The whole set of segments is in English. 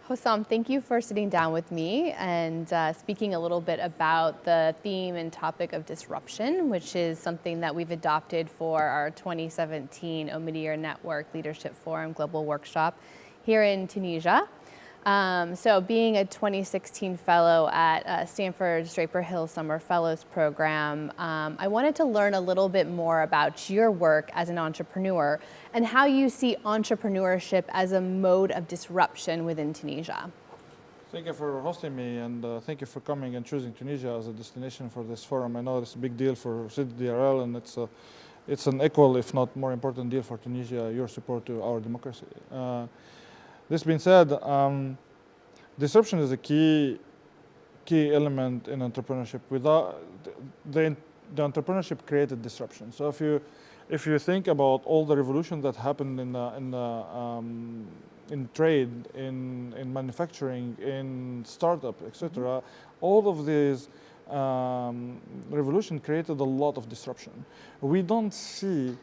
Houssem, thank you for sitting down with me and speaking a little bit about the theme and topic of disruption, which is something that we've adopted for our 2017 Omidyar Network Leadership Forum Global Workshop here in Tunisia. So being a 2016 fellow at Stanford's Draper Hill Summer Fellows Program, I wanted to learn a little bit more about your work as an entrepreneur and how you see entrepreneurship as a mode of disruption within Tunisia. Thank you for hosting me, and thank you for coming and choosing Tunisia as a destination for this forum. I know it's a big deal for CDRL, and it's an equal, if not more important deal for Tunisia, your support to our democracy. This being said, disruption is a key element in entrepreneurship. Without the entrepreneurship created disruption. So if you think about all the revolution that happened in trade, in manufacturing, in startup, etc., all of these revolution created a lot of disruption. We don't see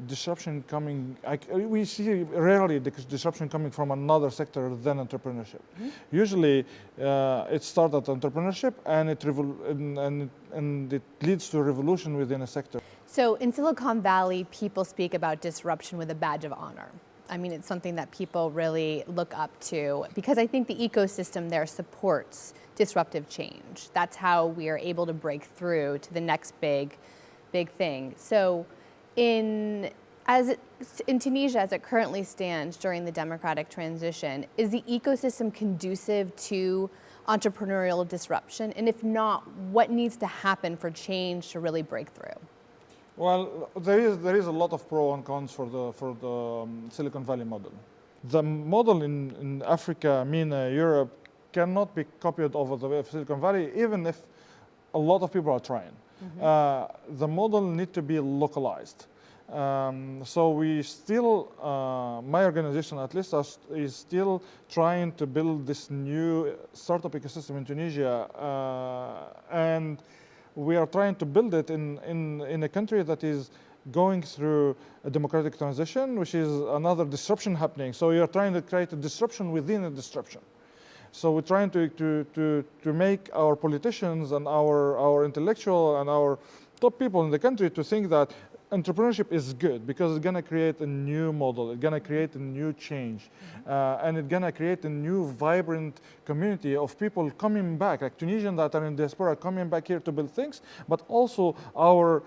disruption coming, we see rarely the disruption coming from another sector than entrepreneurship. Usually it starts at entrepreneurship and it leads to a revolution within a sector. So in Silicon Valley, people speak about disruption with a badge of honor. I mean, it's something that people really look up to because I think the ecosystem there supports disruptive change. That's how we are able to break through to the next big thing. So in Tunisia, as it currently stands during the democratic transition, is the ecosystem conducive to entrepreneurial disruption? And if not, what needs to happen for change to really break through? Well, there is a lot of pros and cons for the Silicon Valley model. The model in Africa, MENA, Europe, cannot be copied over the Silicon Valley, even if a lot of people are trying. The model needs to be localized. So we still, my organization at least, is still trying to build this new startup ecosystem in Tunisia, and we are trying to build it in a country that is going through a democratic transition, which is another disruption happening. So we are trying to create a disruption within a disruption. So we're trying to make our politicians and our intellectual and our top people in the country to think that entrepreneurship is good because it's going to create a new model, it's going to create a new change, and it's going to create a new vibrant community of people coming back, like Tunisians that are in diaspora coming back here to build things, but also our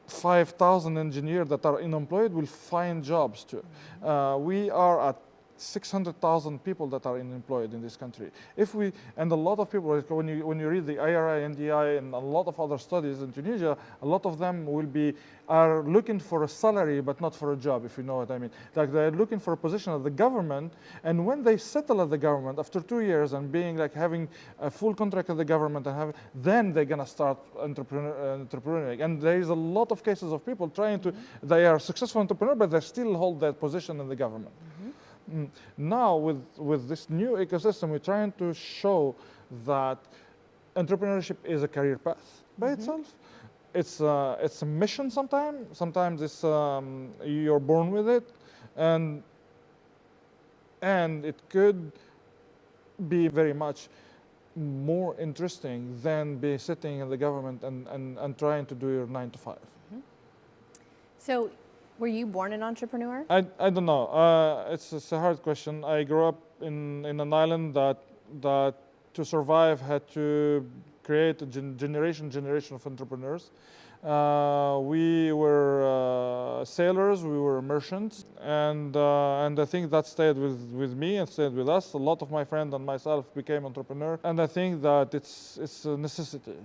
5,000 engineers that are unemployed will find jobs too. We are at 600,000 people that are unemployed in this country. And a lot of people, when you read the IRI, NDI, and a lot of other studies in Tunisia, a lot of them are looking for a salary but not for a job, if you know what I mean. Like they're looking for a position at the government, and when they settle at the government after 2 years and having a full contract at the government, then they're gonna start entrepreneuring. And there is a lot of cases of people they are successful entrepreneurs, but they still hold that position in the government. Now, with this new ecosystem, we're trying to show that entrepreneurship is a career path by itself. It's a mission sometimes. Sometimes it's you're born with it, and it could be very much more interesting than be sitting in the government and trying to do your 9 to 5. So, were you born an entrepreneur? I don't know. It's a hard question. I grew up in an island that to survive had to create a generation of entrepreneurs. We were sailors, we were merchants, and I think that stayed with me and stayed with us. A lot of my friends and myself became entrepreneurs, and I think that it's a necessity.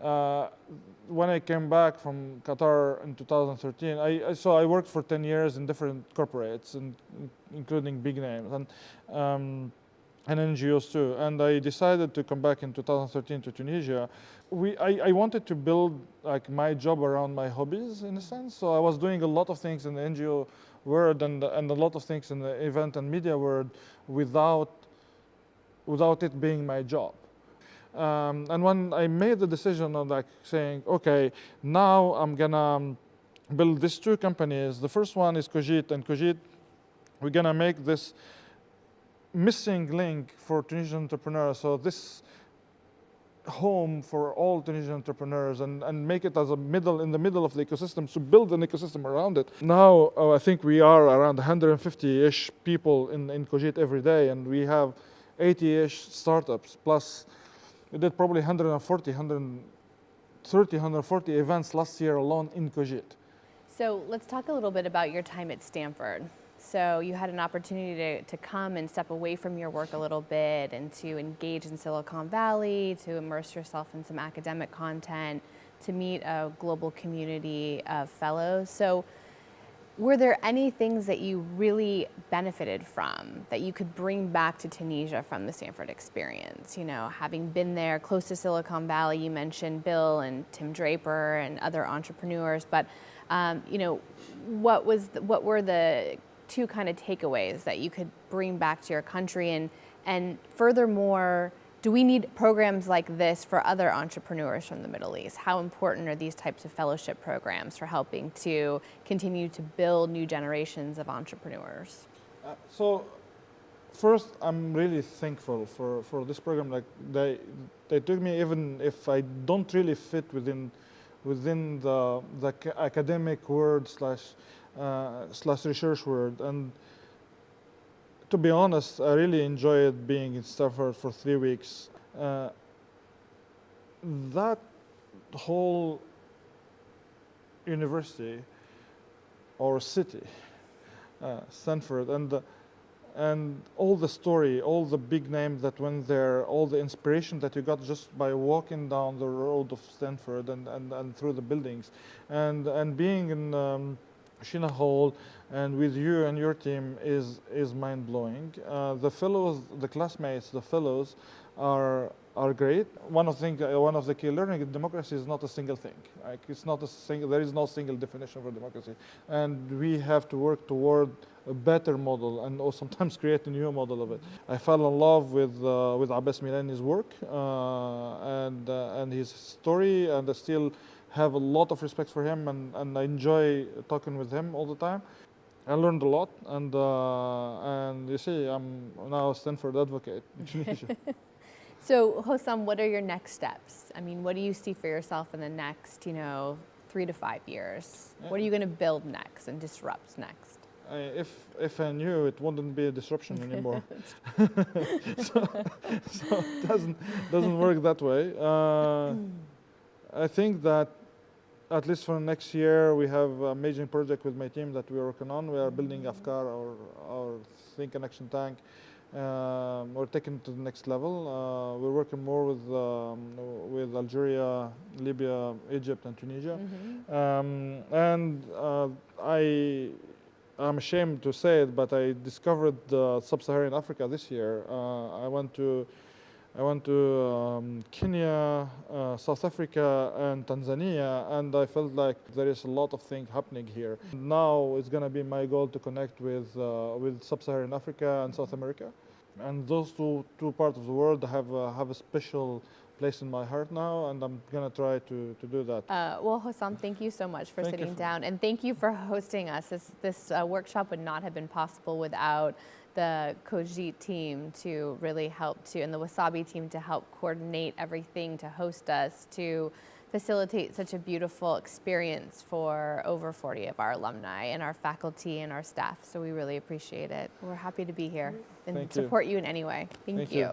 When I came back from Qatar in 2013, I worked for 10 years in different corporates, including big names and NGOs too. And I decided to come back in 2013 to Tunisia. I wanted to build like my job around my hobbies in a sense. So I was doing a lot of things in the NGO world and a lot of things in the event and media world without it being my job. And when I made the decision of like saying, okay, now I'm gonna build these two companies. The first one is Cogite, and Cogite, we're gonna make this missing link for Tunisian entrepreneurs. So this home for all Tunisian entrepreneurs and make it as in the middle of the ecosystem, to build an ecosystem around it. Now, I think we are around 150-ish people in Cogite every day, and we have 80-ish startups, plus we did probably 140 events last year alone in Cogite. So let's talk a little bit about your time at Stanford. So you had an opportunity to come and step away from your work a little bit and to engage in Silicon Valley, to immerse yourself in some academic content, to meet a global community of fellows. So were there any things that you really benefited from that you could bring back to Tunisia from the Stanford experience? You know, having been there close to Silicon Valley, you mentioned Bill and Tim Draper and other entrepreneurs, but you know, what were the two kind of takeaways that you could bring back to your country? And furthermore, do we need programs like this for other entrepreneurs from the Middle East? How important are these types of fellowship programs for helping to continue to build new generations of entrepreneurs? So first, I'm really thankful for this program. Like they took me, even if I don't really fit within the academic world slash research world. And to be honest, I really enjoyed being in Stanford for 3 weeks. That whole university or city, Stanford, and all the story, all the big names that went there, all the inspiration that you got just by walking down the road of Stanford and through the buildings, and being in Sheena Hall and with you and your team is mind-blowing. The fellows, the classmates, the fellows are great. One of the key learning in democracy is not a single thing. Like it's not a single. There is no single definition for democracy, and we have to work toward a better model and or sometimes create a new model of it. I fell in love with Abbas Milani's work and his story, and I still have a lot of respect for him, and I enjoy talking with him all the time. I learned a lot, and you see, I'm now a Stanford advocate in Tunisia. So, Houssem, what are your next steps? I mean, what do you see for yourself in the next, 3 to 5 years? What are you going to build next and disrupt next? If I knew, it wouldn't be a disruption anymore. so it doesn't work that way. I think that at least for next year, we have a major project with my team that we're working on. We are building Afkar, our Think and Action Tank. We're taking it to the next level. We're working more with Algeria, Libya, Egypt, and Tunisia. I'm ashamed to say it, but I discovered sub-Saharan Africa this year. I went to Kenya, South Africa, and Tanzania, and I felt like there is a lot of things happening here. Now it's going to be my goal to connect with Sub-Saharan Africa and South America, and those two parts of the world have a special place in my heart now, and I'm going to try to do that. Well, Houssem, thank you so much for sitting down, and thank you for hosting us. This workshop would not have been possible without the Cogite team to really help and the Wasabi team to help coordinate everything, to host us, to facilitate such a beautiful experience for over 40 of our alumni and our faculty and our staff. So we really appreciate it. We're happy to be here and support you in any way. Thank you.